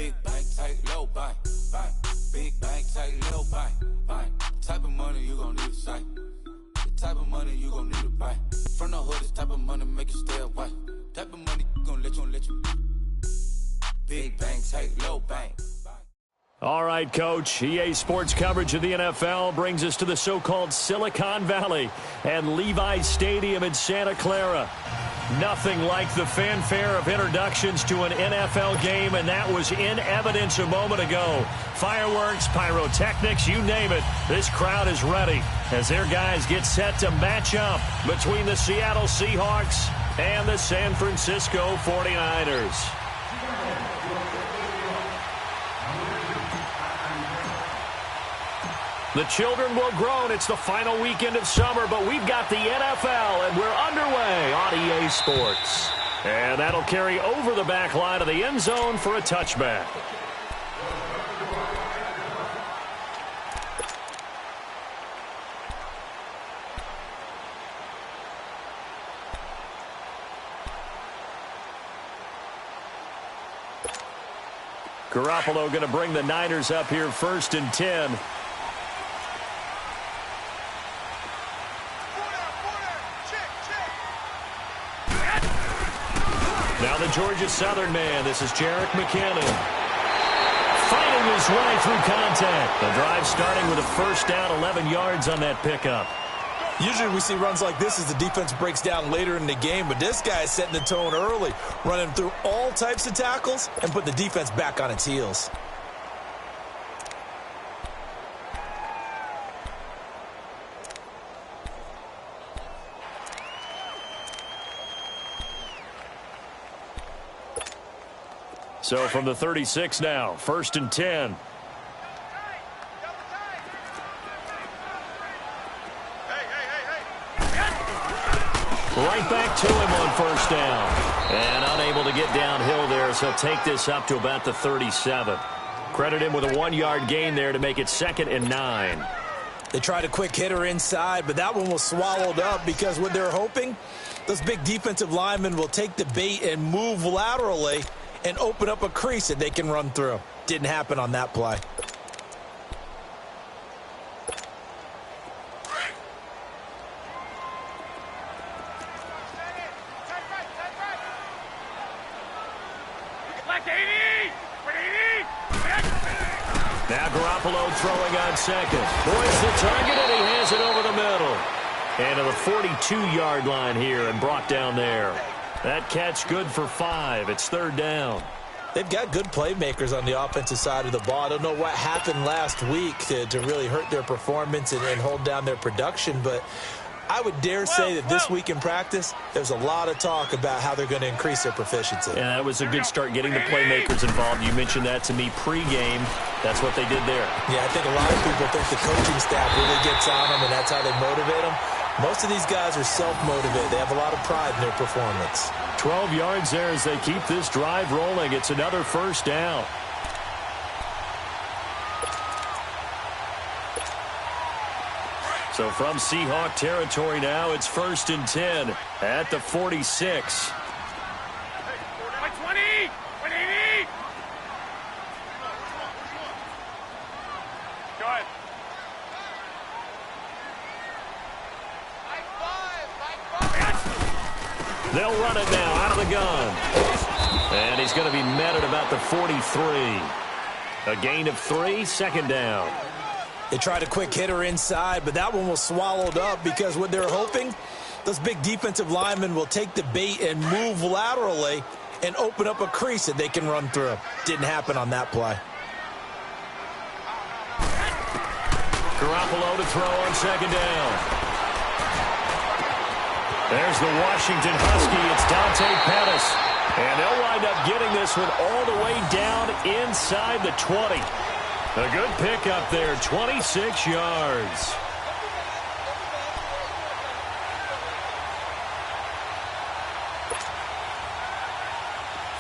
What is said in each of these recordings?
Big bank, take low bank, bank. Big bank, take little bank, bank. Type of money you gon' need to say. The type of money you gon' need to buy. From the hood, this type of money make you stay away. Type of money gon' let you. Big bank, take low bank. All right, Coach. EA Sports coverage of the NFL brings us to the so-called Silicon Valley and Levi's Stadium in Santa Clara. Nothing like the fanfare of introductions to an NFL game, and that was in evidence a moment ago. Fireworks, pyrotechnics, you name it. This crowd is ready as their guys get set to match up between the Seattle Seahawks and the San Francisco 49ers. The children will groan. It's the final weekend of summer, but we've got the NFL, and we're underway on EA Sports. And that'll carry over the back line of the end zone for a touchback. Garoppolo going to bring the Niners up here 1st and 10. Now the Georgia Southern man. This is Jerick McKinnon. Fighting his way through contact. The drive starting with a first down, 11 yards on that pickup. Usually we see runs like this as the defense breaks down later in the game, but this guy is setting the tone early, running through all types of tackles and put the defense back on its heels. So from the 36 now, 1st and 10. Right back to him on 1st down. And unable to get downhill there, so he'll take this up to about the 37. Credit him with a 1-yard gain there to make it 2nd and 9. They tried a quick hitter inside, but that one was swallowed up because what they're hoping, those big defensive linemen will take the bait and move laterally and open up a crease that they can run through. Didn't happen on that play. Now Garoppolo throwing on 2nd. Boys the target, and he has it over the middle. And to the 42-yard line here and brought down there. That catch good for 5. It's 3rd down. They've got good playmakers on the offensive side of the ball. I don't know what happened last week to really hurt their performance and hold down their production, but I would dare say that this week in practice, there's a lot of talk about how they're going to increase their proficiency. Yeah, that was a good start getting the playmakers involved. You mentioned that to me pregame. That's what they did there. Yeah, I think a lot of people think the coaching staff really gets on them, and that's how they motivate them. Most of these guys are self-motivated. They have a lot of pride in their performance. 12 yards there as they keep this drive rolling. It's another 1st down. So from Seahawk territory now, it's 1st and 10 at the 46. They'll run it now out of the gun. And he's going to be met at about the 43. A gain of 3, 2nd down. They tried a quick hitter inside, but that one was swallowed up because what they're hoping, those big defensive linemen will take the bait and move laterally and open up a crease that they can run through. Didn't happen on that play. Garoppolo to throw on 2nd down. There's the Washington Husky. It's Dante Pettis. And they'll wind up getting this one all the way down inside the 20. A good pickup there, 26 yards.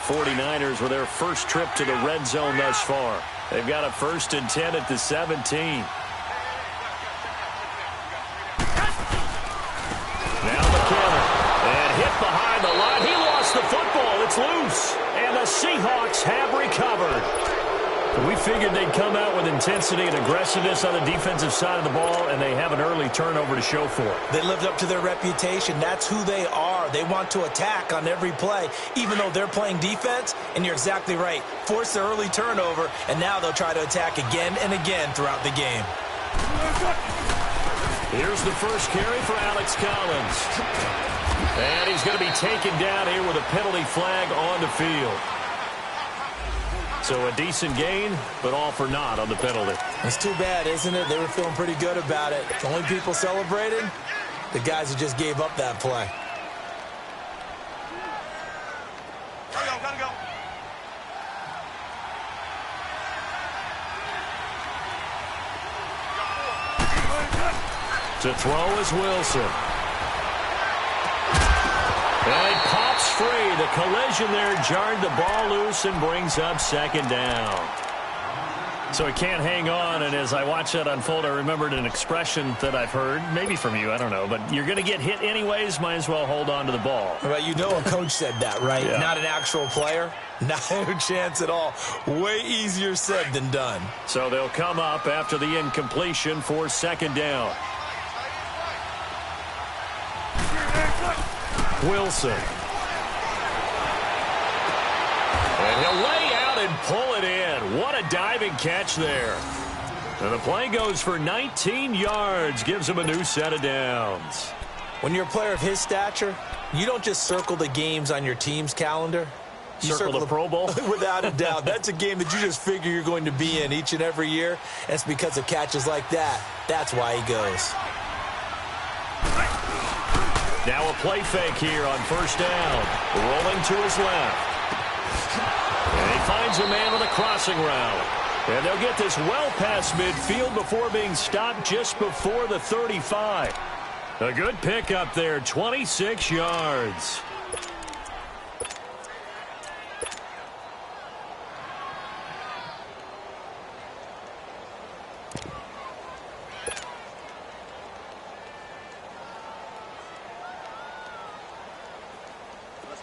'49ers with their first trip to the red zone thus far. They've got a 1st and 10 at the 17. Behind the line, he lost the football. It's loose, and the Seahawks have recovered. We figured they'd come out with intensity and aggressiveness on the defensive side of the ball, and they have an early turnover to show for it. They lived up to their reputation. That's who they are. They want to attack on every play, even though they're playing defense. And you're exactly right. Force the early turnover, and now they'll try to attack again and again throughout the game. Here's the first carry for Alex Collins. And he's going to be taken down here with a penalty flag on the field. So a decent gain, but all for naught on the penalty. It's too bad, isn't it? They were feeling pretty good about it. The only people celebrating, the guys who just gave up that play. Gotta go. To throw is Wilson. And it pops free. The collision there jarred the ball loose and brings up second down. So he can't hang on, and as I watch that unfold, I remembered an expression that I've heard, maybe from you, I don't know, but you're going to get hit anyways, might as well hold on to the ball. Right, you know a coach said that, right? Yeah. Not an actual player. No chance at all. Way easier said than done. So they'll come up after the incompletion for second down. Wilson. And he'll lay out and pull it in. What a diving catch there. And the play goes for 19 yards. Gives him a new set of downs. When you're a player of his stature, you don't just circle the games on your team's calendar. You Circle the Pro Bowl? Without a doubt. That's a game that you just figure you're going to be in each and every year. And it's because of catches like that. That's why he goes. Now a play fake here on first down. Rolling to his left. And he finds a man with a crossing route. And they'll get this well past midfield before being stopped just before the 35. A good pickup there, 26 yards.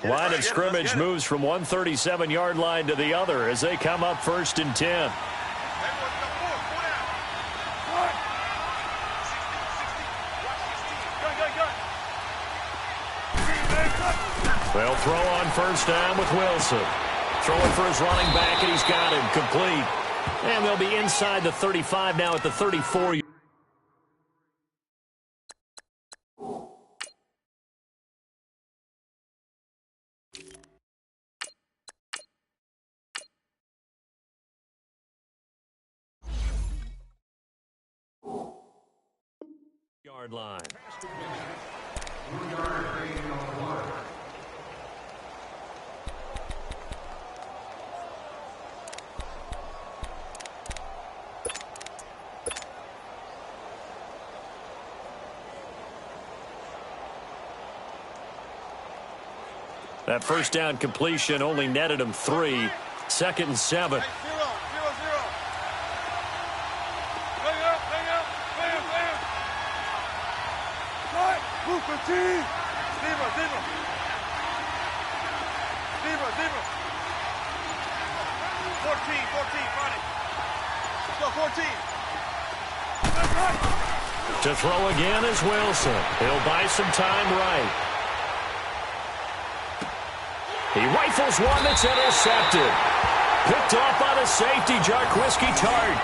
Line of scrimmage moves from one 37-yard line to the other as they come up first and 10. They'll throw on first down with Wilson. Throwing for his running back, and he's got him complete. And they'll be inside the 35 now at the 34. Yard line. That first down completion only netted him 3. Second and 7. To throw again is Wilson. He'll buy some time right. He rifles one that's intercepted. Picked off by the safety, Jarquiski Tart.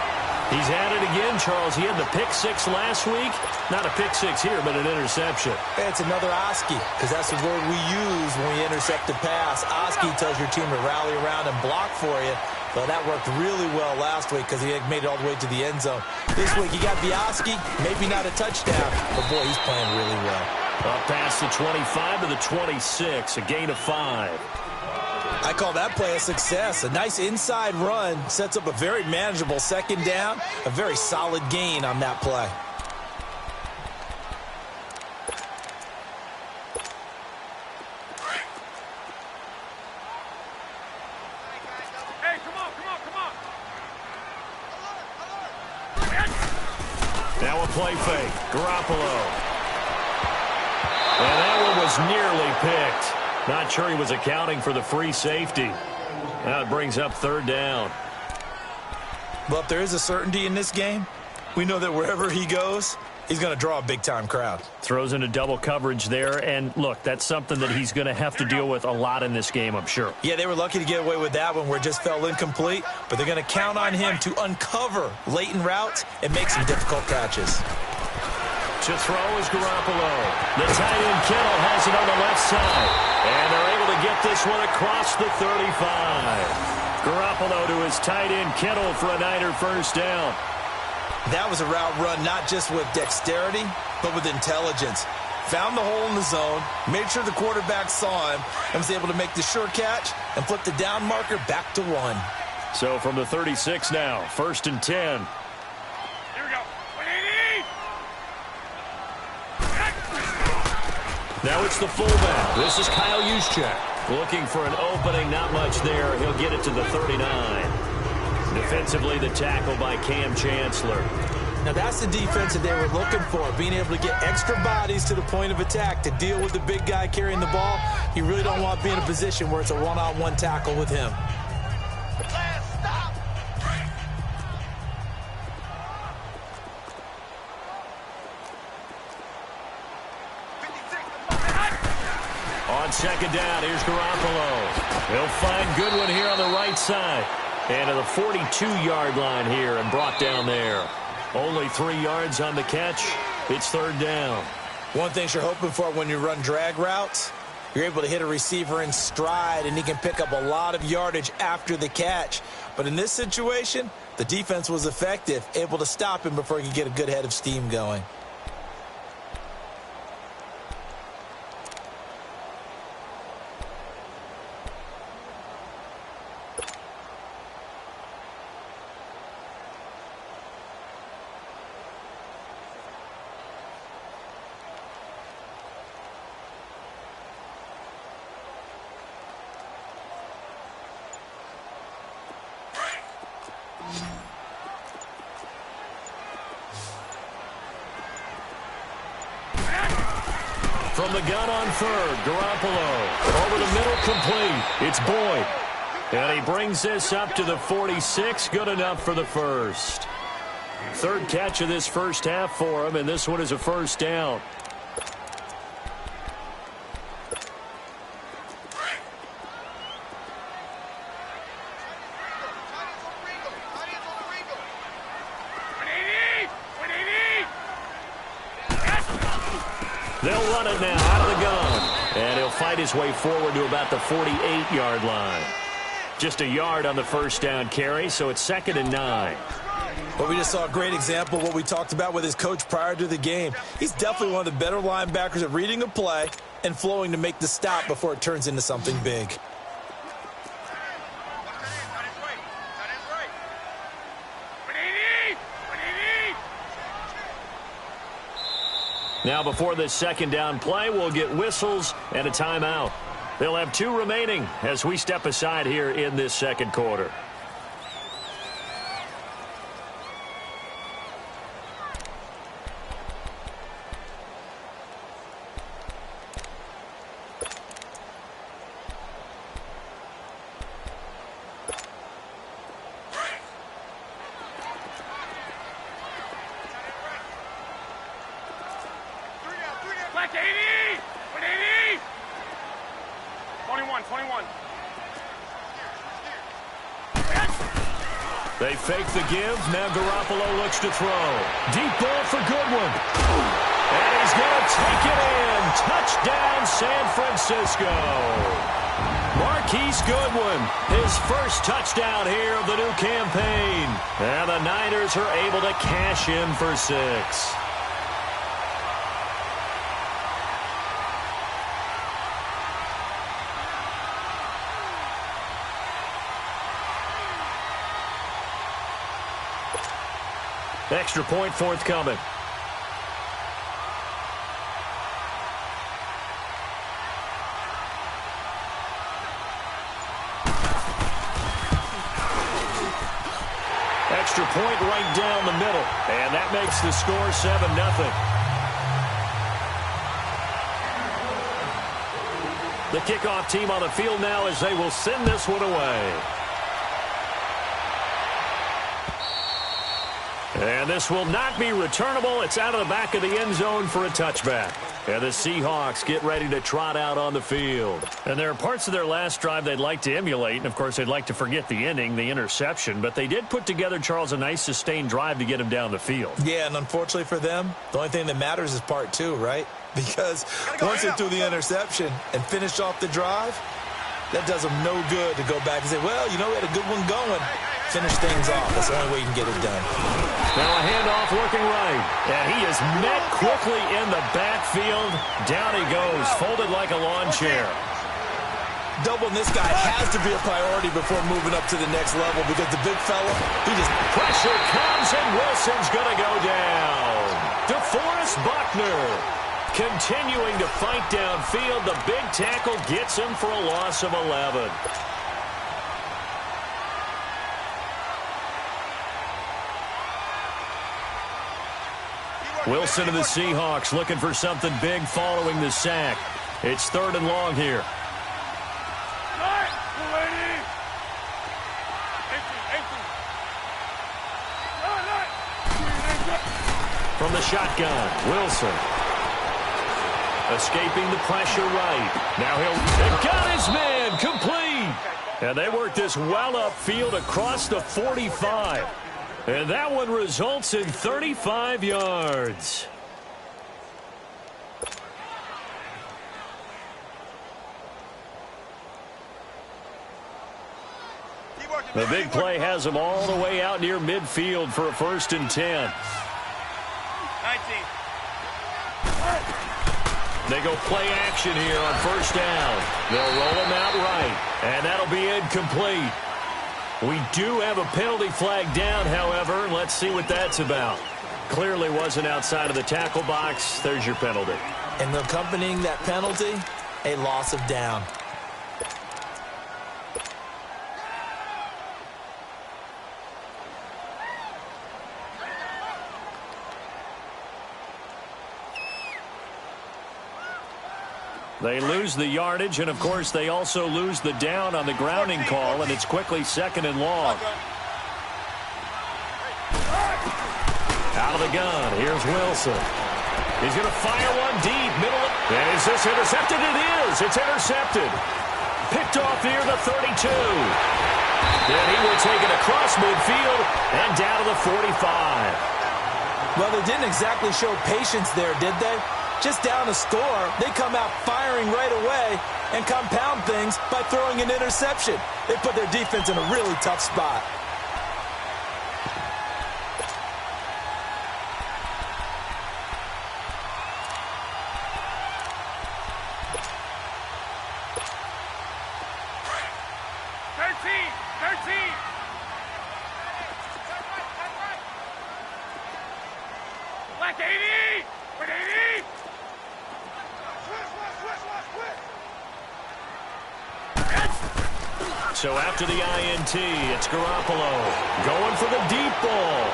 He's at it again, Charles. He had the pick 6 last week. Not a pick 6 here, but an interception. Hey, it's another Oski, because that's the word we use when we intercept a pass. Oski tells your team to rally around and block for you. But that worked really well last week because he had made it all the way to the end zone. This week, you got Bioski, maybe not a touchdown, but boy, he's playing really well. Up past the 25 to the 26, a gain of 5. I call that play a success. A nice inside run sets up a very manageable second down, a very solid gain on that play. Hey, come on. Now a play fake. Garoppolo. And that one was nearly picked. Not sure he was accounting for the free safety. Now it brings up third down. Well, if there is a certainty in this game, we know that wherever he goes, he's going to draw a big-time crowd. Throws into double coverage there, and look, that's something that he's going to have to deal with a lot in this game, I'm sure. Yeah, they were lucky to get away with that one where it just fell incomplete, but they're going to count on him to uncover late in routes and make some difficult catches. To throw is Garoppolo. The tight end Kittle has it on the left side, and they're able to get this one across the 35. Garoppolo to his tight end Kittle for a Niner first down. That was a route run not just with dexterity, but with intelligence. Found the hole in the zone, made sure the quarterback saw him, and was able to make the sure catch and flip the down marker back to 1. So from the 36 now, 1st and 10. Here we go. 180! Now it's the fullback. This is Kyle Juszczyk. Looking for an opening, not much there. He'll get it to the 39. Defensively, the tackle by Cam Chancellor. Now that's the defense that they were looking for, being able to get extra bodies to the point of attack to deal with the big guy carrying the ball. You really don't want to be in a position where it's a one-on-one tackle with him. On second down, here's Garoppolo. He'll find Goodwin here on the right side. And to the 42-yard line here and brought down there. Only 3 yards on the catch. It's 3rd down. One thing you're hoping for when you run drag routes, you're able to hit a receiver in stride, and he can pick up a lot of yardage after the catch. But in this situation, the defense was effective, able to stop him before he could get a good head of steam going. From the gun on 3rd, Garoppolo. Over the middle, complete. It's Boyd. And he brings this up to the 46. Good enough for the first. 3rd catch of this first half for him, and this one is a first down. They'll run it now out of the gun. And he'll fight his way forward to about the 48-yard line. Just a yard on the first down carry, so it's 2nd and 9. But we just saw a great example of what we talked about with his coach prior to the game. He's definitely one of the better linebackers at reading a play and flowing to make the stop before it turns into something big. Now before this 2nd down play, we'll get whistles and a timeout. They'll have 2 remaining as we step aside here in this 2nd quarter. Black 80! 180! 21. They fake the give. Now Garoppolo looks to throw. Deep ball for Goodwin. And he's going to take it in. Touchdown, San Francisco. Marquise Goodwin, his first touchdown here of the new campaign. And the Niners are able to cash in for 6. Extra point forthcoming. Extra point right down the middle. And that makes the score 7-0. The kickoff team on the field now as they will send this one away. And this will not be returnable. It's out of the back of the end zone for a touchback. And the Seahawks get ready to trot out on the field. And there are parts of their last drive they'd like to emulate. And, of course, they'd like to forget the ending, the interception. But they did put together, Charles, a nice sustained drive to get him down the field. Yeah, and unfortunately for them, the only thing that matters is part two, right? Because once they threw the interception and finished off the drive, that does them no good to go back and say, well, you know, we had a good one going. Finish things off. That's the only way you can get it done. Now a handoff looking right. And he is met quickly in the backfield. Down he goes, folded like a lawn chair. Doubling this guy has to be a priority before moving up to the next level because the big fella, he just... Pressure comes and Wilson's going to go down. DeForest Buckner continuing to fight downfield. The big tackle gets him for a loss of 11. Wilson and the Seahawks looking for something big following the sack. It's 3rd and long here. From the shotgun, Wilson. Escaping the pressure right. Now he'll got his man complete. And they work this well upfield across the 45. And that one results in 35 yards. The big play has them all the way out near midfield for a 1st and 10. 19. They go play action here on 1st down. They'll roll him out right, and that'll be incomplete. We do have a penalty flag down, however. Let's see what that's about. Clearly wasn't outside of the tackle box. There's your penalty. And accompanying that penalty, a loss of down. They lose the yardage, and, of course, they also lose the down on the grounding call, and it's quickly 2nd and long. Out of the gun, here's Wilson. He's going to fire one deep, middle. And is this intercepted? It is. It's intercepted. Picked off near the 32. Then he will take it across midfield and down to the 45. Well, they didn't exactly show patience there, did they? Just down a score, they come out firing right away and compound things by throwing an interception. They put their defense in a really tough spot. Black 80! With 80! So after the INT, it's Garoppolo going for the deep ball.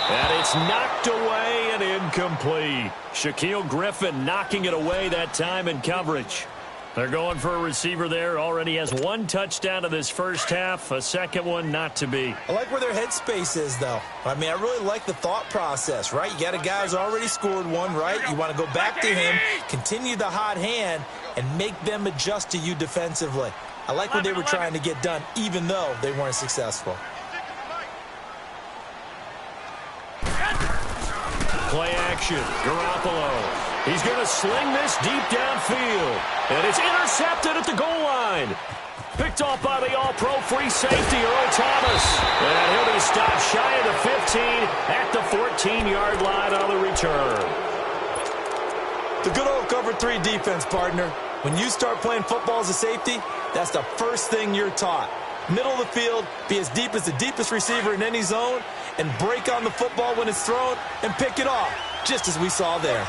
And it's knocked away and incomplete. Shaquille Griffin knocking it away that time in coverage. They're going for a receiver there. Already has 1 touchdown in this 1st half. A 2nd one not to be. I like where their headspace is, though. I mean, I really like the thought process, right? You got a guy who's already scored 1, right? You want to go back to him, continue the hot hand, and make them adjust to you defensively. I like what they were trying to get done, even though they weren't successful. Play action. Garoppolo. He's going to sling this deep downfield. And it's intercepted at the goal line. Picked off by the all-pro free safety, Earl Thomas. And he'll be stopped shy of the 15 at the 14-yard line on the return. The good old cover 3 defense, partner. When you start playing football as a safety, that's the first thing you're taught. Middle of the field, be as deep as the deepest receiver in any zone, and break on the football when it's thrown and pick it off, just as we saw there.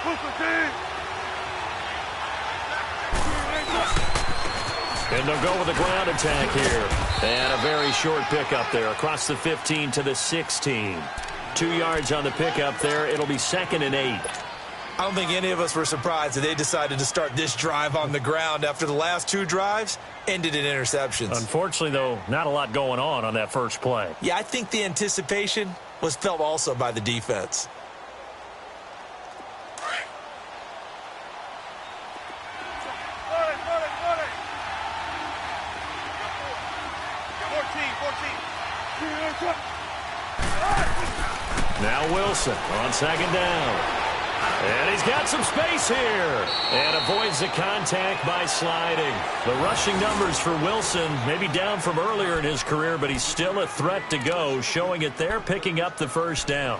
14, And they'll go with a ground attack here. And a very short pickup there across the 15 to the 16. 2 yards on the pickup there. It'll be 2nd and 8. I don't think any of us were surprised that they decided to start this drive on the ground after the last 2 drives ended in interceptions. Unfortunately, though, not a lot going on that first play. Yeah, I think the anticipation was felt also by the defense. Now Wilson on second down. And he's got some space here. And avoids the contact by sliding. The rushing numbers for Wilson maybe down from earlier in his career, but he's still a threat to go, showing it there, picking up the first down.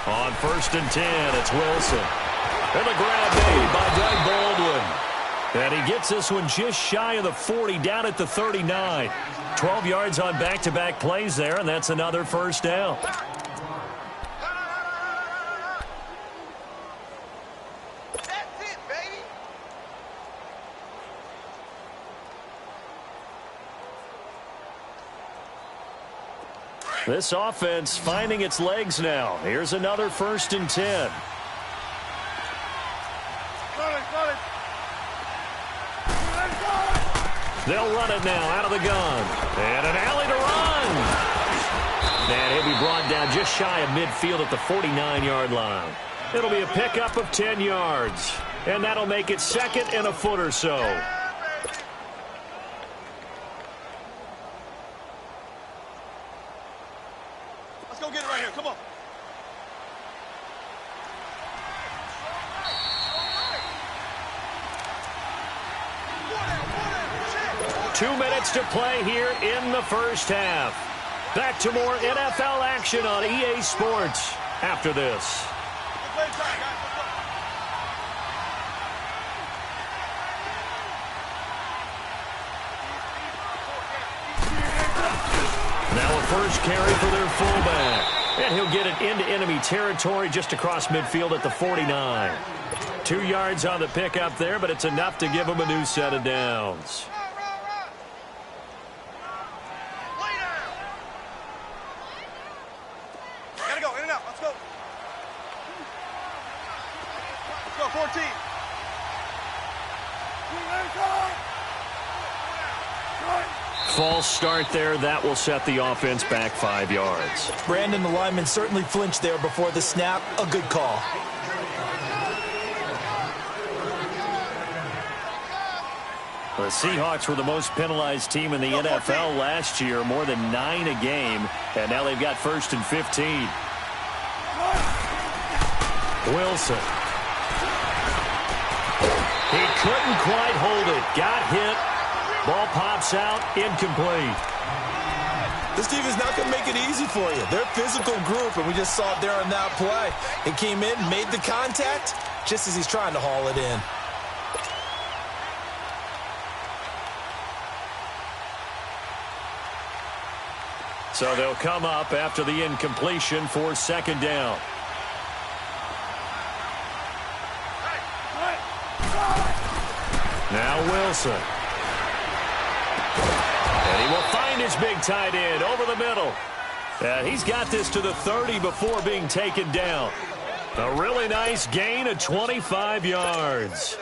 On 1st and 10, it's Wilson. And the grab made by Doug Baldwin. And he gets this one just shy of the 40, down at the 39. 12 yards on back-to-back plays there, and that's another first down. This offense finding its legs now. Here's another 1st and 10. They'll run it now out of the gun. And an alley to run. And he'll be brought down just shy of midfield at the 49-yard line. It'll be a pickup of 10 yards. And that'll make it 2nd and a foot or so. Go get it right here. Come on. 2 minutes to play here in the first half. Back to more NFL action on EA Sports after this. Now a first carry for their fullback. And he'll get it into enemy territory just across midfield at the 49. 2 yards on the pickup there, but it's enough to give him a new set of downs. Gotta go, in and out. Let's go. Let's go, 14. False start there. That will set the offense back 5 yards. Brandon, the lineman certainly flinched there before the snap. A good call. The Seahawks were the most penalized team in the NFL last year, more than 9 a game, and now they've got 1st and 15. Wilson. He couldn't quite hold it. Got hit. Ball pops out, incomplete. This team is not going to make it easy for you. They're a physical group, and we just saw it there on that play. It came in, made the contact, just as he's trying to haul it in. So they'll come up after the incompletion for 2nd down. Now Wilson. And he will find his big tight end over the middle. And he's got this to the 30 before being taken down. A really nice gain of 25 yards.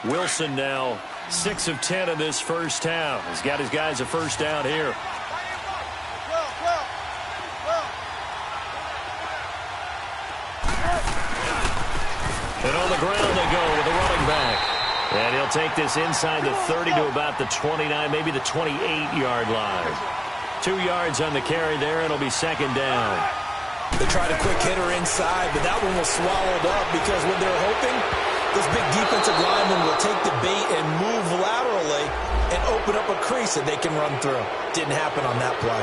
Wilson now 6 of 10 in this first half. He's got his guys a first down here. And on the ground they go with the running back. And he'll take this inside the 30 to about the 29, maybe the 28-yard line. 2 yards on the carry there, and it'll be 2nd down. They tried a quick hitter inside, but that one was swallowed up because when they're hoping, this big defensive lineman will take the bait and move laterally and open up a crease that they can run through. Didn't happen on that play.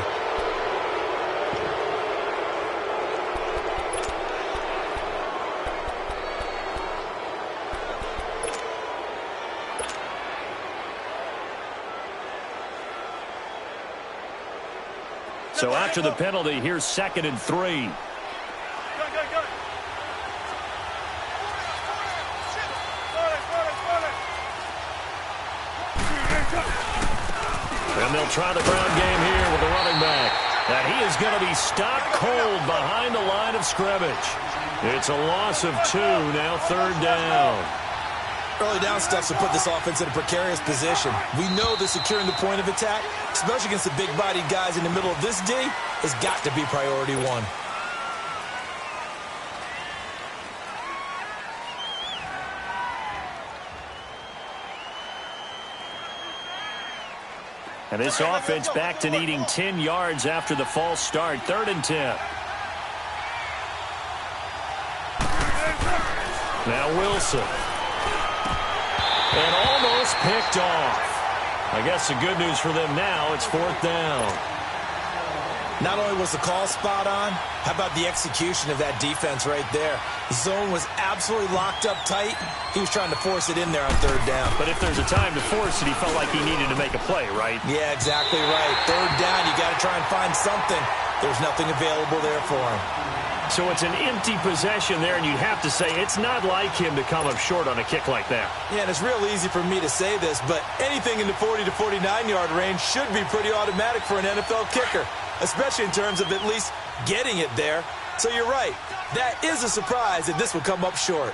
So after the penalty, here's 2nd and 3. And they'll try the ground game here with the running back. And he is going to be stopped cold behind the line of scrimmage. It's a loss of 2, now 3rd down. Early down stuff to put this offense in a precarious position. We know that securing the point of attack, especially against the big-bodied guys in the middle of this D, has got to be priority 1. And this offense back to needing 10 yards after the false start. 3rd and 10. Now Wilson. And almost picked off. I guess the good news for them now, it's 4th down. Not only was the call spot on, how about the execution of that defense right there? The zone was absolutely locked up tight. He was trying to force it in there on 3rd down. But if there's a time to force it, he felt like he needed to make a play, right? Yeah, exactly right. 3rd down, you got to try and find something. There's nothing available there for him. So it's an empty possession there, and you'd have to say it's not like him to come up short on a kick like that. Yeah, and it's real easy for me to say this, but anything in the 40 to 49-yard range should be pretty automatic for an NFL kicker, especially in terms of at least getting it there. So you're right. That is a surprise that this will come up short.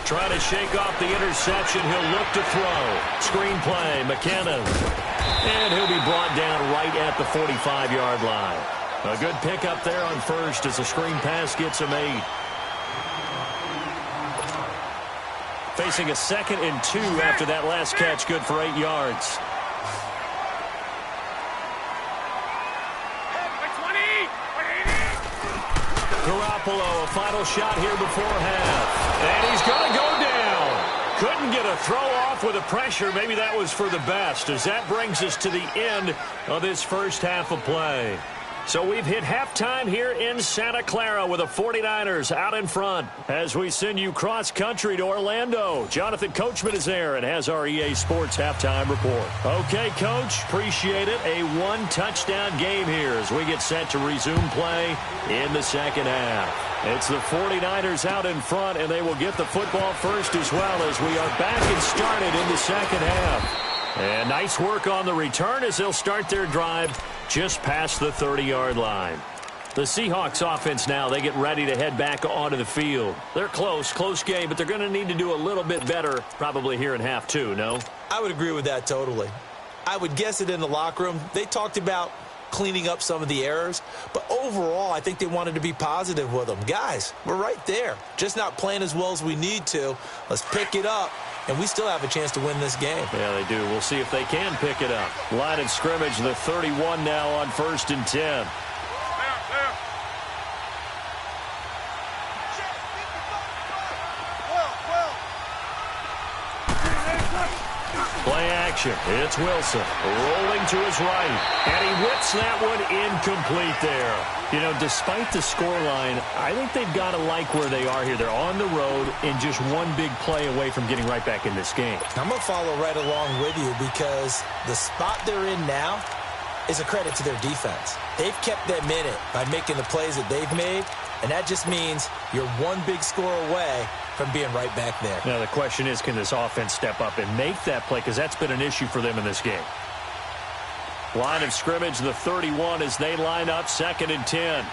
Trying to shake off the interception. He'll look to throw. Screen play, McKinnon. And he'll be brought down right at the 45-yard line. A good pickup there on first as the screen pass gets him 8. Facing a 2nd and 2 after that last catch, good for 8 yards. Garoppolo, a final shot here before half. And he's going to go down. Couldn't get a throw off with the pressure. Maybe that was for the best, as that brings us to the end of this first half of play. So we've hit halftime here in Santa Clara with the 49ers out in front as we send you cross-country to Orlando. Jonathan Coachman is there and has our EA Sports halftime report. Okay, Coach, appreciate it. A 1-touchdown game here as we get set to resume play in the 2nd half. It's the 49ers out in front, and they will get the football first as well as we are back and started in the 2nd half. And nice work on the return as they'll start their drive just past the 30-yard line. The Seahawks offense now, they get ready to head back onto the field. They're close game, but they're going to need to do a little bit better probably here in half 2, no? I would agree with that totally. I would guess it in the locker room. They talked about cleaning up some of the errors, but overall I think they wanted to be positive with them. Guys, we're right there, just not playing as well as we need to. Let's pick it up, and we still have a chance to win this game. Yeah, they do. We'll see if they can pick it up. Line of scrimmage, the 31 now on 1st and 10. Play action. It's Wilson rolling to his right. And he whips that one incomplete there. You know, despite the scoreline, I think they've got to like where they are here. They're on the road and just one big play away from getting right back in this game. I'm going to follow right along with you because the spot they're in now is a credit to their defense. They've kept them in it by making the plays that they've made, and that just means you're one big score away from being right back there. Now, the question is, can this offense step up and make that play? Because that's been an issue for them in this game. Line of scrimmage, the 31 as they line up, 2nd and 10.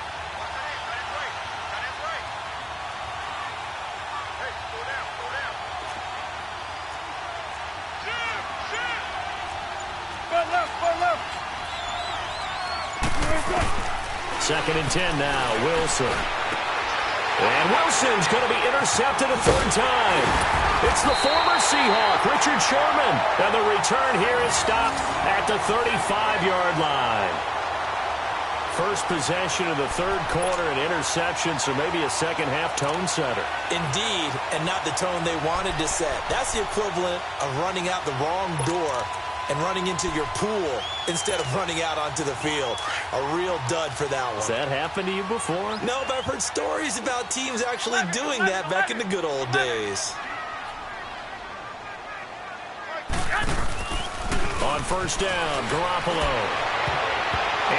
Second and 10 now, Wilson. And Wilson's going to be intercepted a 3rd time. It's the former Seahawk, Richard Sherman. And the return here is stopped at the 35-yard line. First possession of the 3rd quarter, an interception, so maybe a second-half tone setter. Indeed, and not the tone they wanted to set. That's the equivalent of running out the wrong door and running into your pool instead of running out onto the field. A real dud for that one. Has that happened to you before? No, but I've heard stories about teams actually doing that back in the good old days. On 1st down, Garoppolo.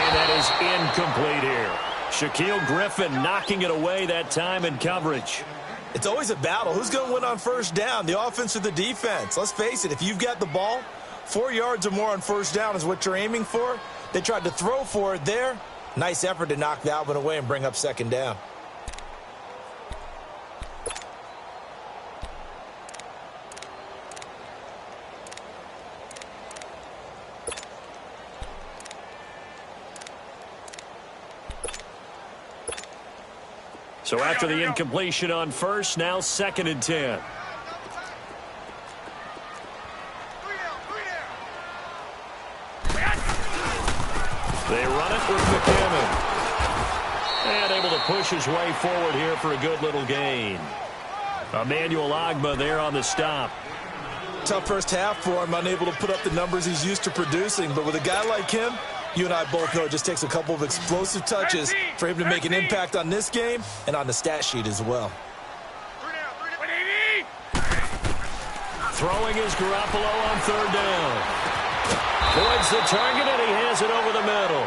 And that is incomplete here. Shaquille Griffin knocking it away that time in coverage. It's always a battle. Who's going to win on first down, the offense or the defense? Let's face it, if you've got the ball, 4 yards or more on first down is what you're aiming for. They tried to throw for it there. Nice effort to knock that one away and bring up second down. So after the incompletion on first, now 2nd and 10. They run it with McKinnon. And able to push his way forward here for a good little gain. Emmanuel Ogbah there on the stop. Tough first half for him, unable to put up the numbers he's used to producing. But with a guy like him, you and I both know it just takes a couple of explosive touches for him to make an impact on this game and on the stat sheet as well. Throwing is Garoppolo on 3rd down. Points the target, and he has it over the middle.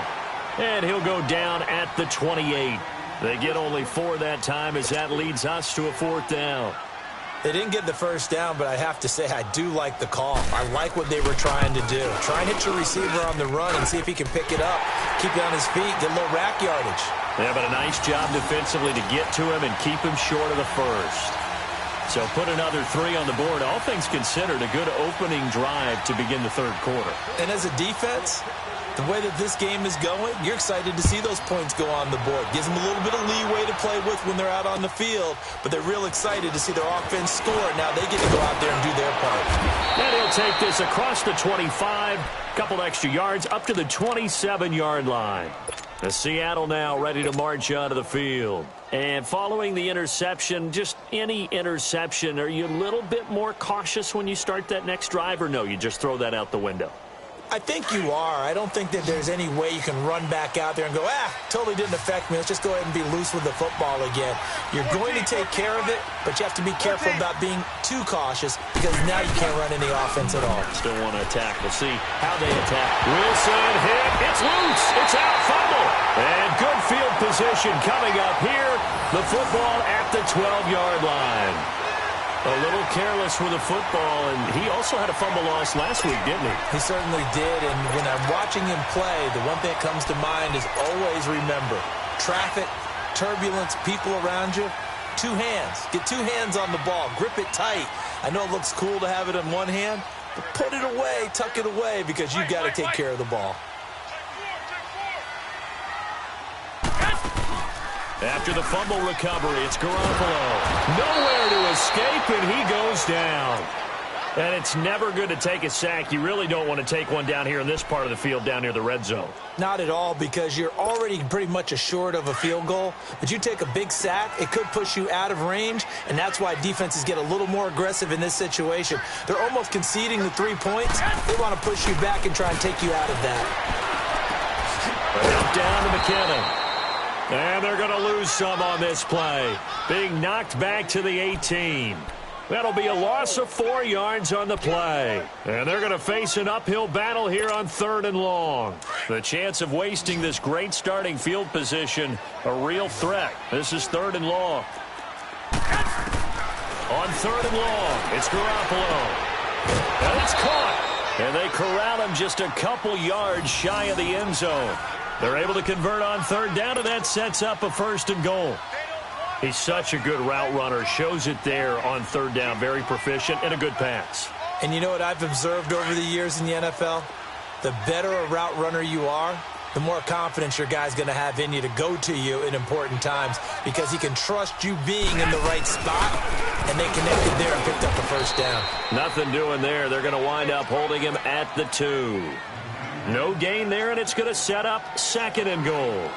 And he'll go down at the 28. They get only 4 that time as that leads us to a 4th down. They didn't get the first down, but I have to say I do like the call. I like what they were trying to do. Try and hit your receiver on the run and see if he can pick it up, keep it on his feet, get a little rack yardage. Yeah, but a nice job defensively to get to him and keep him short of the first. So put another 3 on the board. All things considered, a good opening drive to begin the 3rd quarter. And as a defense, the way that this game is going, you're excited to see those points go on the board. Gives them a little bit of leeway to play with when they're out on the field, but they're real excited to see their offense score. Now they get to go out there and do their part. And he'll take this across the 25, couple extra yards up to the 27-yard line. The Seattle now ready to march onto the field. And following the interception, just any interception, are you a little bit more cautious when you start that next drive, or no, you just throw that out the window? I think you are. I don't think that there's any way you can run back out there and go, totally didn't affect me. Let's just go ahead and be loose with the football again. You're going to take care of it, but you have to be careful about being too cautious because now you can't run any offense at all. Still want to attack. We'll see how they attack. Wilson hit. It's loose. It's out. Fumble. And good field position coming up here. The football at the 12-yard line. A little careless with the football, and he also had a fumble loss last week, didn't he? He certainly did, and when I'm watching him play, the one thing that comes to mind is always remember, traffic, turbulence, people around you, 2 hands. Get 2 hands on the ball. Grip it tight. I know it looks cool to have it in one hand, but put it away, tuck it away, because you've got to take care of the ball. After the fumble recovery, it's Garoppolo. Nowhere to escape, and he goes down. And it's never good to take a sack. You really don't want to take one down here in this part of the field, down near the red zone. Not at all, because you're already pretty much assured of a field goal. But you take a big sack, it could push you out of range, and that's why defenses get a little more aggressive in this situation. They're almost conceding the 3 points. They want to push you back and try and take you out of that. Down to McKinnon. And they're going to lose some on this play. Being knocked back to the 18. That'll be a loss of 4 yards on the play. And they're going to face an uphill battle here on 3rd and long. The chance of wasting this great starting field position, a real threat. This is 3rd and long. On 3rd and long, it's Garoppolo. And it's caught. And they corral him just a couple yards shy of the end zone. They're able to convert on 3rd down, and that sets up a 1st and goal. He's such a good route runner. Shows it there on 3rd down. Very proficient and a good pass. And you know what I've observed over the years in the NFL? The better a route runner you are, the more confidence your guy's going to have in you to go to you in important times because he can trust you being in the right spot, and they connected there and picked up the 1st down. Nothing doing there. They're going to wind up holding him at the 2. No gain there, and it's going to set up 2nd and goal.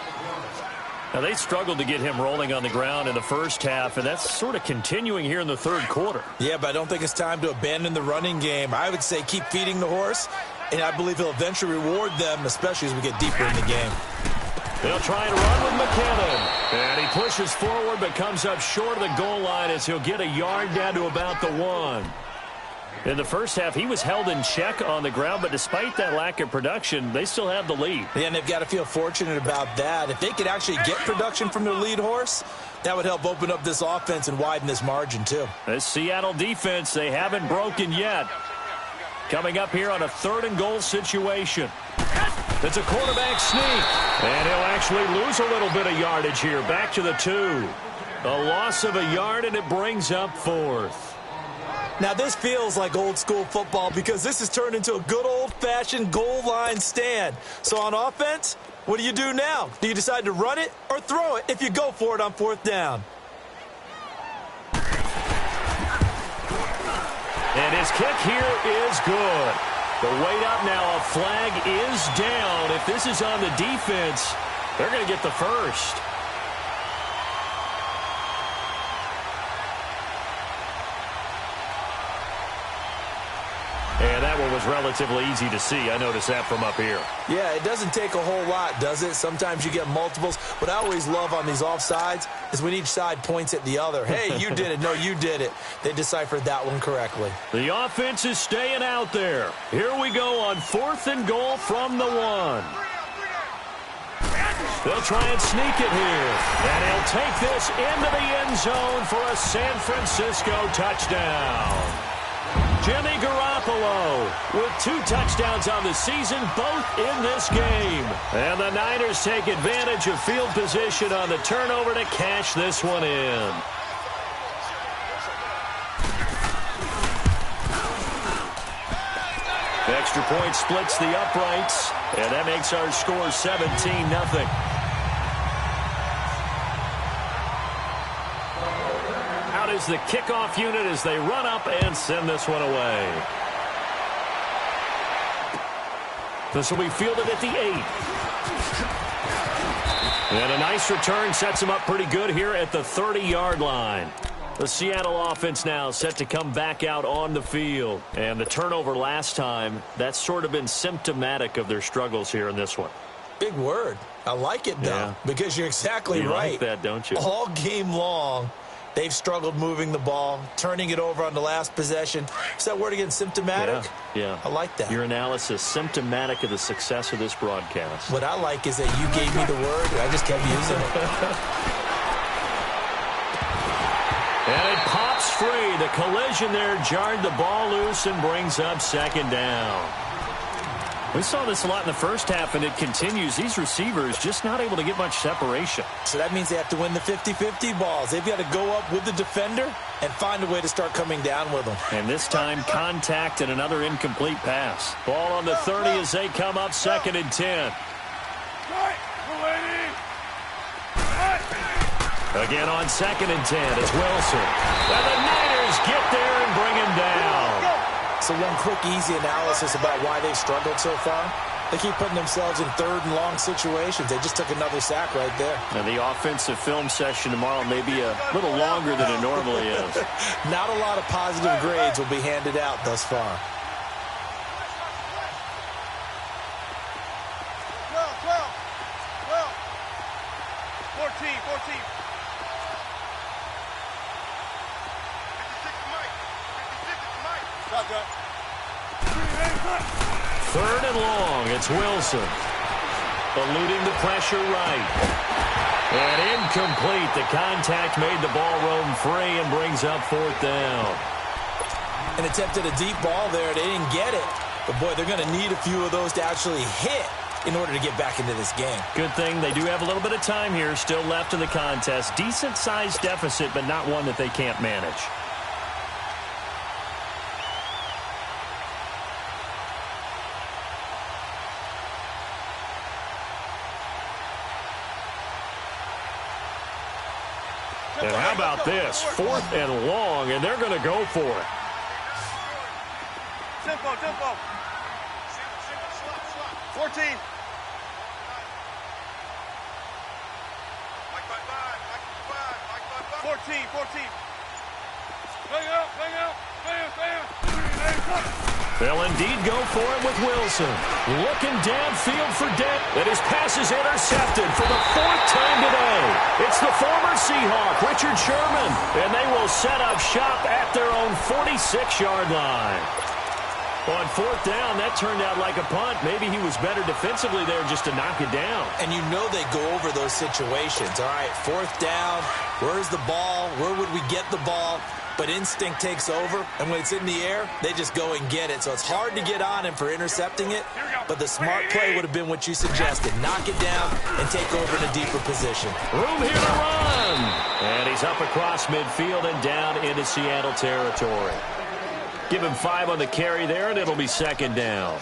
Now, they struggled to get him rolling on the ground in the first half, and that's sort of continuing here in the 3rd quarter. Yeah, but I don't think it's time to abandon the running game. I would say keep feeding the horse, and I believe he'll eventually reward them, especially as we get deeper in the game. They'll try and run with McKinnon. And he pushes forward but comes up short of the goal line as he'll get a yard down to about the 1. In the first half, he was held in check on the ground, but despite that lack of production, they still have the lead. Yeah, and they've got to feel fortunate about that. If they could actually get production from their lead horse, that would help open up this offense and widen this margin, too. This Seattle defense, they haven't broken yet. Coming up here on a 3rd and goal situation. It's a quarterback sneak. And he'll actually lose a little bit of yardage here. Back to the 2. A loss of a yard, and it brings up 4th. Now, this feels like old-school football because this has turned into a good old-fashioned goal line stand. So on offense, what do you do now? Do you decide to run it or throw it if you go for it on 4th down? And his kick here is good. The weight up now, a flag is down. If this is on the defense, they're going to get the first. And that one was relatively easy to see. I noticed that from up here. Yeah, it doesn't take a whole lot, does it? Sometimes you get multiples. What I always love on these offsides is when each side points at the other. Hey, you did it. No, you did it. They deciphered that one correctly. The offense is staying out there. Here we go on 4th and goal from the 1. They'll try and sneak it here. And he'll take this into the end zone for a San Francisco touchdown. Jimmy Garoppolo with 2 touchdowns on the season, both in this game. And the Niners take advantage of field position on the turnover to cash this one in. Extra point splits the uprights, and that makes our score 17-0. Is the kickoff unit as they run up and send this one away. This will be fielded at the 8. And a nice return sets him up pretty good here at the 30-yard line. The Seattle offense now set to come back out on the field. And the turnover last time, that's sort of been symptomatic of their struggles here in this one. Big word. I like it, though, because you're exactly right. You like that, don't you? All game long, they've struggled moving the ball, turning it over on the last possession. Is that word again, symptomatic? Yeah. I like that. Your analysis, symptomatic of the success of this broadcast. What I like is that you gave me the word, and I just kept using it. And it pops free. The collision there jarred the ball loose and brings up 2nd down. We saw this a lot in the first half, and it continues. These receivers just not able to get much separation. So that means they have to win the 50-50 balls. They've got to go up with the defender and find a way to start coming down with them. And this time, contact and another incomplete pass. Ball on the 30 as they come up 2nd and 10. Again on 2nd and 10, it's Wilson. And the Niners get there and bring him down. So one quick, easy analysis about why they've struggled so far. They keep putting themselves in 3rd and long situations. They just took another sack right there. And the offensive film session tomorrow may be a little longer than it normally is. Not a lot of positive grades will be handed out thus far. 14. 3rd and long. It's Wilson. Eluding the pressure right. And incomplete. The contact made the ball roam free and brings up 4th down. An attempt at a deep ball there. They didn't get it. But, boy, they're going to need a few of those to actually hit in order to get back into this game. Good thing they do have a little bit of time here still left in the contest. Decent-sized deficit, but not one that they can't manage. And how about this? 4th and long, and they're going to go for it. Tempo. 14. They'll indeed go for it with Wilson. Looking downfield for Dent. And his pass is intercepted for the 4th time today. It's the former Seahawk, Richard Sherman. And they will set up shop at their own 46-yard line. On fourth down, that turned out like a punt. Maybe he was better defensively there just to knock it down. And you know they go over those situations. All right, fourth down, where's the ball? Where would we get the ball? But instinct takes over, and when it's in the air, they just go and get it. So it's hard to get on him for intercepting it, but the smart play would have been what you suggested. Knock it down and take over in a deeper position. Room here to run. And he's up across midfield and down into Seattle territory. Give him 5 on the carry there, and it'll be second down.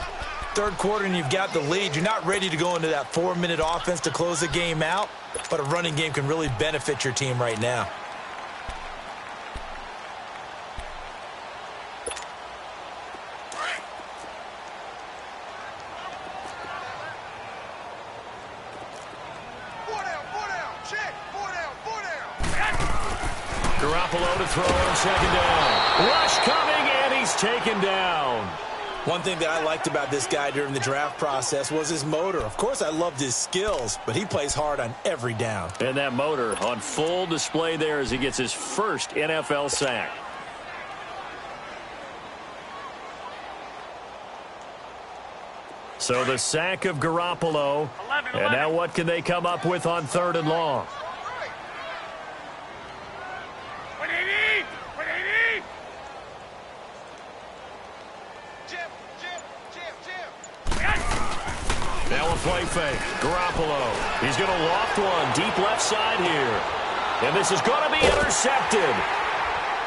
Third quarter, and you've got the lead. You're not ready to go into that 4-minute offense to close the game out, but a running game can really benefit your team right now. Garoppolo to throw on second down. Rush coming, and he's taken down. One thing that I liked about this guy during the draft process was his motor. Of course, I loved his skills, but he plays hard on every down. And that motor on full display there as he gets his first NFL sack. So the sack of Garoppolo. And now what can they come up with on third and long? Now a play fake. Garoppolo. He's going to loft one deep left side here. And this is going to be intercepted.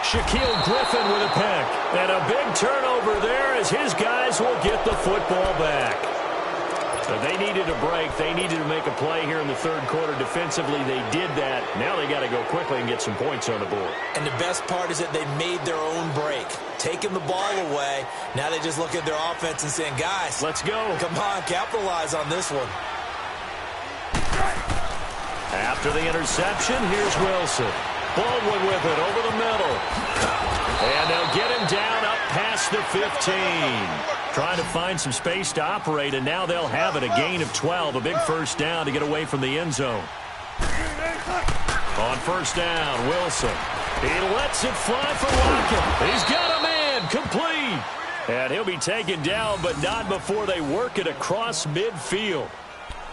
Shaquille Griffin with a pick. And a big turnover there as his guys will get the football back. So they needed a break. They needed to make a play here in the third quarter defensively. They did that. Now they got to go quickly and get some points on the board. And the best part is that they made their own break. Taking the ball away. Now they just look at their offense and saying, guys, let's go. Come on, capitalize on this one. After the interception, here's Wilson. Baldwin with it over the middle. And they'll get him down up past the 15. Trying to find some space to operate, and now they'll have it. A gain of 12, a big first down to get away from the end zone. On first down, Wilson. He lets it fly for Lockett. He's got a man complete. And he'll be taken down, but not before they work it across midfield.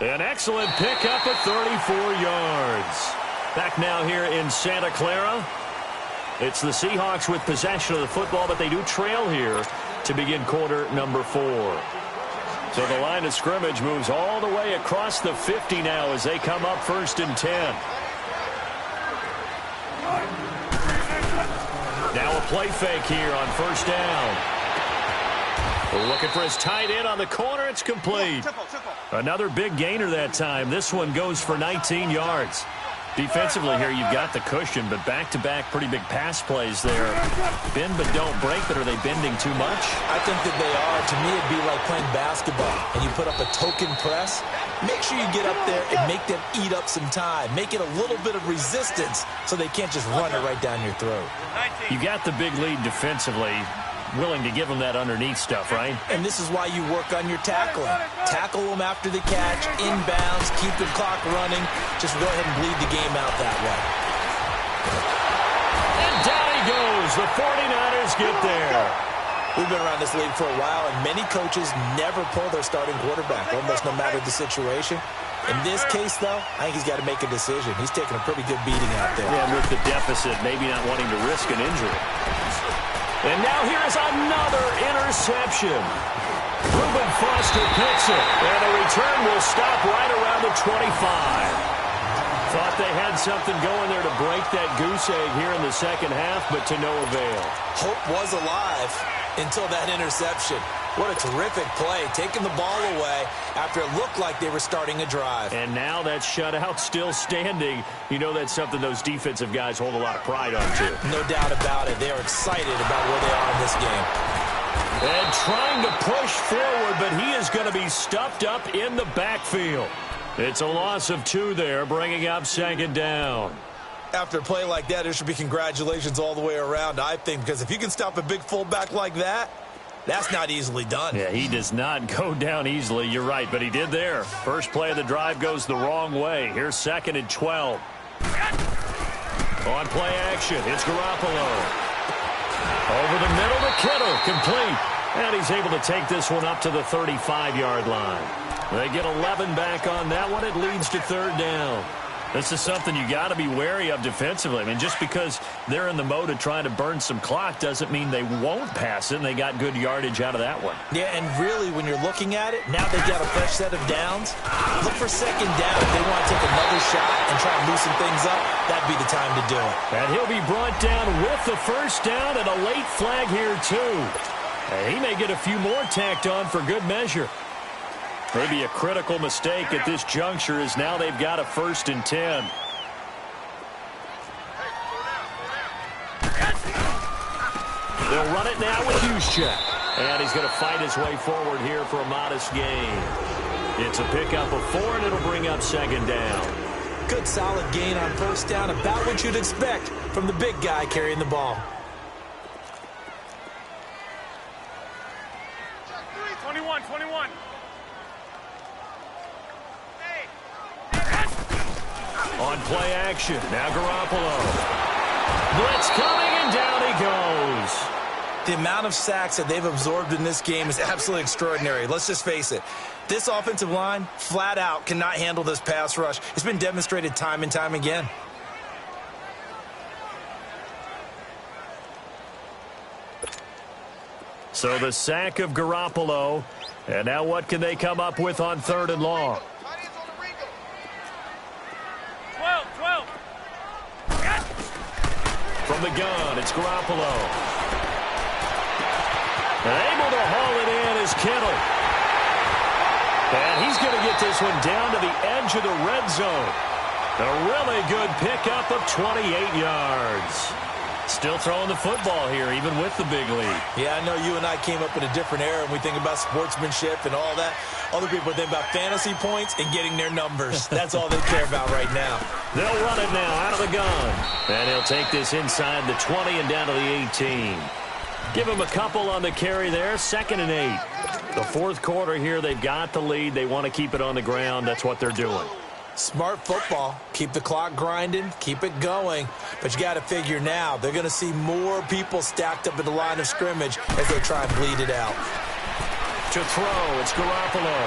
An excellent pickup of 34 yards. Back now here in Santa Clara. It's the Seahawks with possession of the football, but they do trail here to begin quarter number 4. So the line of scrimmage moves all the way across the 50 now as they come up first and 10. Now a play fake here on first down. Looking for his tight end on the corner. It's complete. Another big gainer that time. This one goes for 19 yards. Defensively here, you've got the cushion, but back-to-back pretty big pass plays there. Bend but don't break, but are they bending too much? I think that they are. To me, it'd be like playing basketball, and you put up a token press. Make sure you get up there and make them eat up some time. Make it a little bit of resistance so they can't just run it right down your throat. You got the big lead defensively. Willing to give them that underneath stuff, right? And this is why you work on your tackling. Tackle them after the catch, inbounds, keep the clock running. Just go ahead and bleed the game out that way. And down he goes. The 49ers get there. We've been around this league for a while, and many coaches never pull their starting quarterback, almost no matter the situation. In this case, though, I think he's got to make a decision. He's taking a pretty good beating out there. Yeah, with the deficit, maybe not wanting to risk an injury. And now here's another interception. Reuben Foster picks it, and the return will stop right around the 25. Thought they had something going there to break that goose egg here in the second half, but to no avail. Hope was alive until that interception. What a terrific play, taking the ball away after it looked like they were starting a drive. And now that shutout still standing. You know that's something those defensive guys hold a lot of pride on, too. No doubt about it. They are excited about where they are in this game. And trying to push forward, but he is going to be stuffed up in the backfield. It's a loss of 2 there, bringing up second down. After a play like that, there should be congratulations all the way around, I think, because if you can stop a big fullback like that, that's not easily done. Yeah, he does not go down easily. You're right, but he did there. First play of the drive goes the wrong way. Here's second and 12. On play action, it's Garoppolo. Over the middle to Kittle, complete. And he's able to take this one up to the 35-yard line. They get 11 back on that one. It leads to third down. This is something you got to be wary of defensively. I mean, just because they're in the mode of trying to burn some clock doesn't mean they won't pass it, and they got good yardage out of that one. Yeah, and really, when you're looking at it, now they've got a fresh set of downs. Look for second down. If they want to take another shot and try and loosen things up, that'd be the time to do it. And he'll be brought down with the first down and a late flag here, too. And he may get a few more tacked on for good measure. Maybe a critical mistake at this juncture is now they've got a 1st and 10. They'll run it now with Juszczyk. And he's going to fight his way forward here for a modest gain. It's a pickup of 4, and it'll bring up second down. Good solid gain on first down, about what you'd expect from the big guy carrying the ball. 21. On play action, now Garoppolo. Blitz coming, and down he goes. The amount of sacks that they've absorbed in this game is absolutely extraordinary. Let's just face it. This offensive line, flat out, cannot handle this pass rush. It's been demonstrated time and time again. So the sack of Garoppolo. And now what can they come up with on 3rd and long? 12. From the gun, it's Garoppolo. Able to haul it in is Kittle. And he's going to get this one down to the edge of the red zone. A really good pickup of 28 yards. Still throwing the football here, even with the big lead. Yeah, I know you and I came up in a different era, and we think about sportsmanship and all that. Other people think about fantasy points and getting their numbers. That's all they care about right now. They'll run it now out of the gun. And he'll take this inside the 20 and down to the 18. Give him a couple on the carry there, 2nd and 8. The 4th quarter here, they've got the lead. They want to keep it on the ground. That's what they're doing. Smart football. Keep the clock grinding. Keep it going. But you got to figure now, they're going to see more people stacked up at the line of scrimmage as they try and bleed it out. To throw, it's Garoppolo.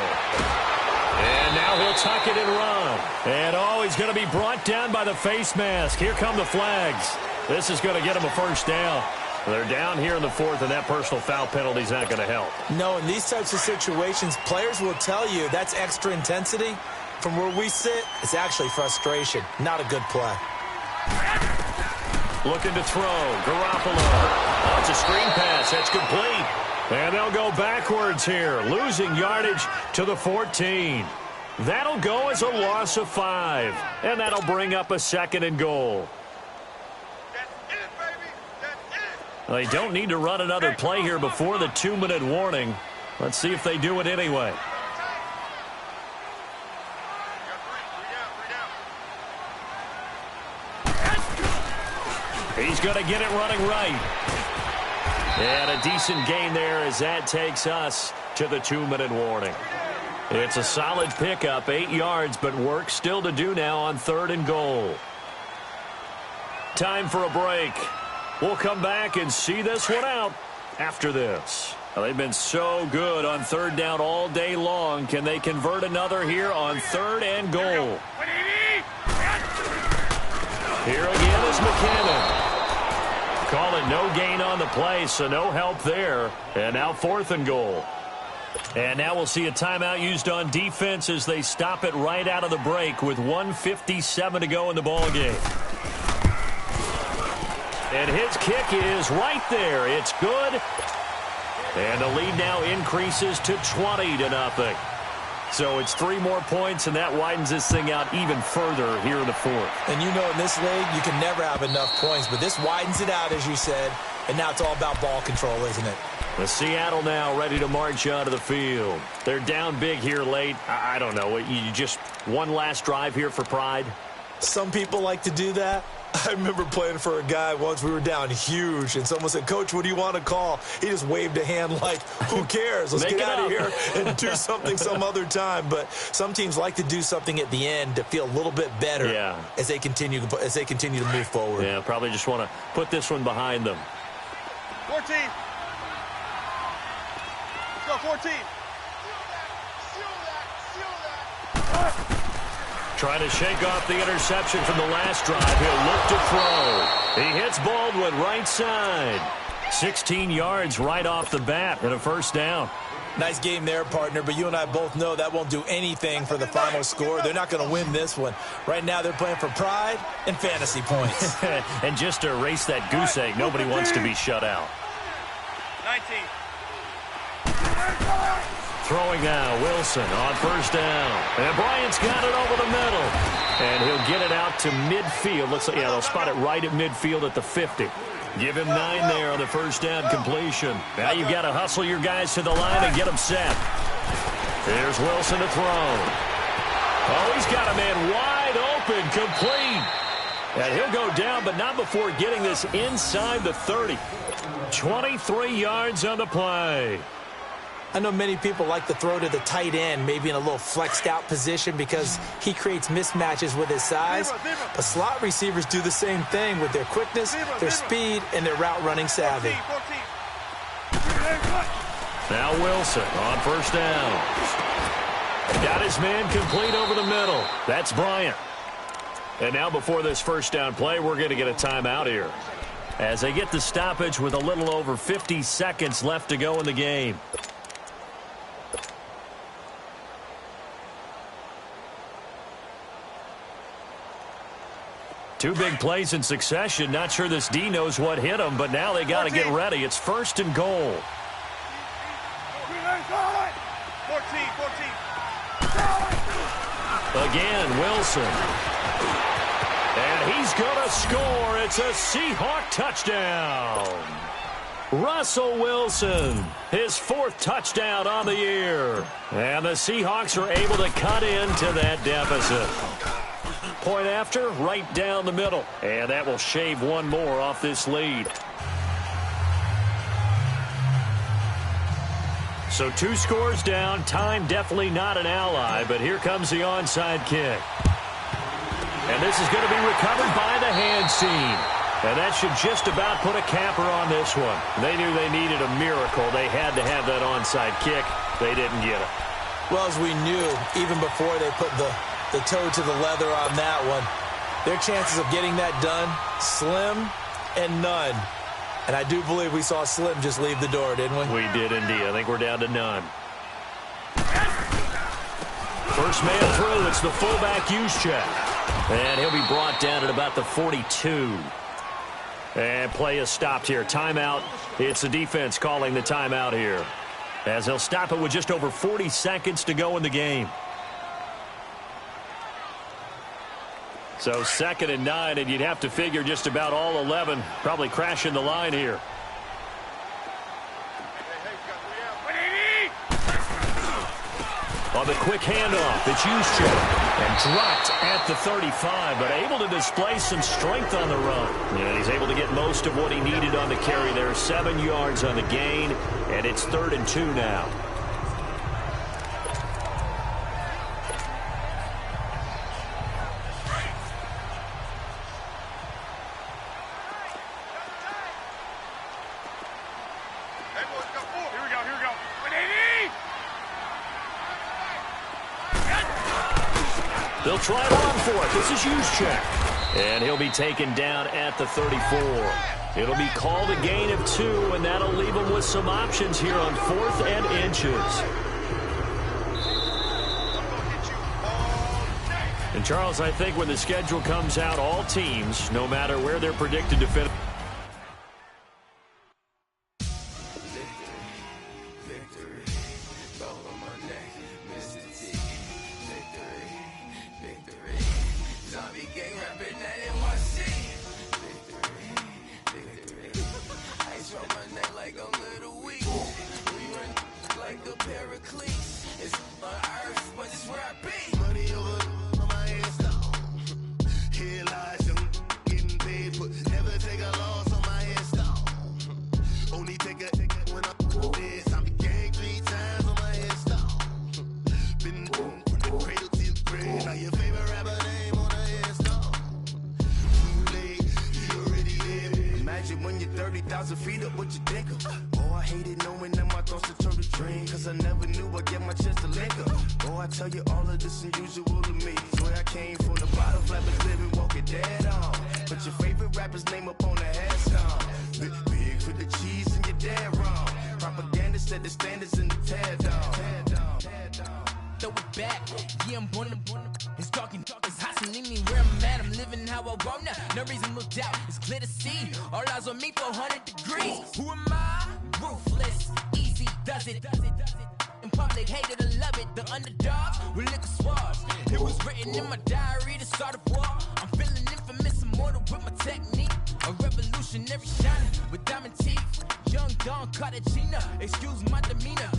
And now he'll tuck it and run. And, he's going to be brought down by the face mask. Here come the flags. This is going to get him a first down. They're down here in the 4th, and that personal foul penalty is not going to help. No, in these types of situations, players will tell you that's extra intensity. From where we sit, it's actually frustration. Not a good play. Looking to throw. Garoppolo. Oh, it's a screen pass. That's complete. And they'll go backwards here, losing yardage to the 14. That'll go as a loss of 5. And that'll bring up a 2nd and goal. That's it, baby. That's it. They don't need to run another play here before the 2-minute warning. Let's see if they do it anyway. He's going to get it running right. And a decent gain there as that takes us to the 2-minute warning. It's a solid pickup, 8 yards, but work still to do now on 3rd and goal. Time for a break. We'll come back and see this one out after this. Well, they've been so good on 3rd down all day long. Can they convert another here on 3rd and goal? Here again is McKinnon. Call it no gain on the play, so no help there. And now 4th and goal. And now we'll see a timeout used on defense as they stop it right out of the break with 1:57 to go in the ballgame. And his kick is right there. It's good. And the lead now increases to 20-0. So it's 3 more points, and that widens this thing out even further here in the 4th. And you know in this league, you can never have enough points, but this widens it out, as you said, and now it's all about ball control, isn't it? The Seattle now ready to march onto the field. They're down big here late. I don't know. You just one last drive here for pride? Some people like to do that. I remember playing for a guy once. We were down huge, and someone said, "Coach, what do you want to call?" He just waved a hand like, who cares? Let's get out of here and do something some other time. But some teams like to do something at the end to feel a little bit better as they continue to move forward. Yeah, probably just want to put this one behind them. 14. Let's go, 14. Trying to shake off the interception from the last drive. He'll look to throw. He hits Baldwin right side. 16 yards right off the bat and a first down. Nice game there, partner, but you and I both know that won't do anything for the final score. They're not going to win this one. Right now they're playing for pride and fantasy points. And just to erase that goose egg, nobody wants to be shut out. 19. Throwing now, Wilson on first down. And Bryant's got it over the middle. And he'll get it out to midfield. Looks like, yeah, they'll spot it right at midfield at the 50. Give him 9 there on the first down completion. Now you've got to hustle your guys to the line and get them set. Here's Wilson to throw. Oh, he's got a man wide open, complete. And he'll go down, but not before getting this inside the 30. 23 yards on the play. I know many people like to throw to the tight end, maybe in a little flexed out position because he creates mismatches with his size. But slot receivers do the same thing with their quickness, their speed, and their route running savvy. Now Wilson on first down. Got his man complete over the middle. That's Bryant. And now before this first down play, we're going to get a timeout here, as they get the stoppage with a little over 50 seconds left to go in the game. Two big plays in succession. Not sure this D knows what hit him, but now they got to get ready. It's first and goal. 14. Again, Wilson. And he's going to score. It's a Seahawk touchdown. Russell Wilson, his 4th touchdown on the year. And the Seahawks are able to cut into that deficit. Point after, right down the middle. And that will shave one more off this lead. So 2 scores down. Time definitely not an ally, but here comes the onside kick. And this is going to be recovered by the hands team. And that should just about put a capper on this one. They knew they needed a miracle. They had to have that onside kick. They didn't get it. Well, as we knew, even before they put the toe to the leather on that one, their chances of getting that done, slim and none. And I do believe we saw Slim just leave the door, didn't we? We did indeed. I think we're down to none. First man through, it's the fullback use check. And he'll be brought down at about the 42. And play is stopped here. Timeout. It's the defense calling the timeout here, as they'll stop it with just over 40 seconds to go in the game. So 2nd and 9, and you'd have to figure just about all 11 probably crashing the line here. On the quick handoff, it's Juszczyk. And dropped at the 35, but able to display some strength on the run. And he's able to get most of what he needed on the carry there. 7 yards on the gain, and it's 3rd and 2 now. They'll try to run for it. This is Juszczyk. And he'll be taken down at the 34. It'll be called a gain of 2, and that'll leave him with some options here on 4th and inches. And, Charles, I think when the schedule comes out, all teams, no matter where they're predicted to finish, when you're 30,000 feet up, what you think of? Oh, I hated knowing that my thoughts would turn to dream, cause I never knew I'd get my chance to link up. Oh, I tell you all of this unusual to me. Swear I came from the bottom, flappers living, walking dead on. Put your favorite rapper's name up on the headstone. Big for the cheese and you're dead wrong. Propaganda set the standards in the tear down. Throw it back, yeah, I'm born to it's talking, it's hustling me where I'm at, I'm living how I want now. No reason to doubt, it's clear to see. All eyes on me, 400 degrees. Who am I? Ruthless, easy, does it. In public, hate it or love it. The underdogs with liquor swabs. It was written in my diary to start a war. I'm feeling infamous, immortal with my technique. A revolutionary shining with diamond teeth. Young Don Cartagena, excuse my demeanor.